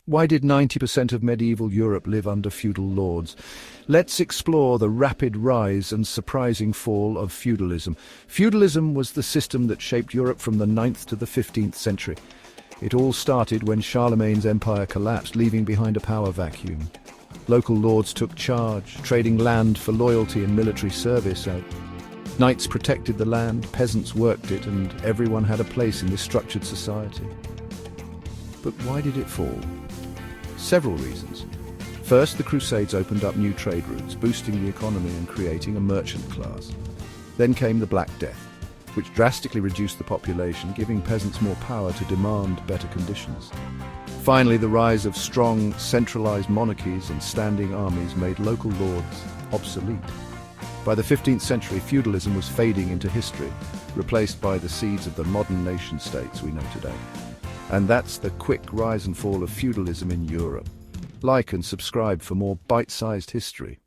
Why did 90% of medieval Europe live under feudal lords? Let's explore the rapid rise and surprising fall of feudalism. Feudalism was the system that shaped Europe from the 9th to the 15th century. It all started when Charlemagne's empire collapsed, leaving behind a power vacuum. Local lords took charge, trading land for loyalty and military service. Knights protected the land, peasants worked it, and everyone had a place in this structured society. But why did it fall? Several reasons. First, the Crusades opened up new trade routes, boosting the economy and creating a merchant class. Then came the Black Death, which drastically reduced the population, giving peasants more power to demand better conditions. Finally, the rise of strong, centralized monarchies and standing armies made local lords obsolete. By the 15th century, feudalism was fading into history, replaced by the seeds of the modern nation-states we know today. And that's the quick rise and fall of feudalism in Europe. Like and subscribe for more bite-sized history.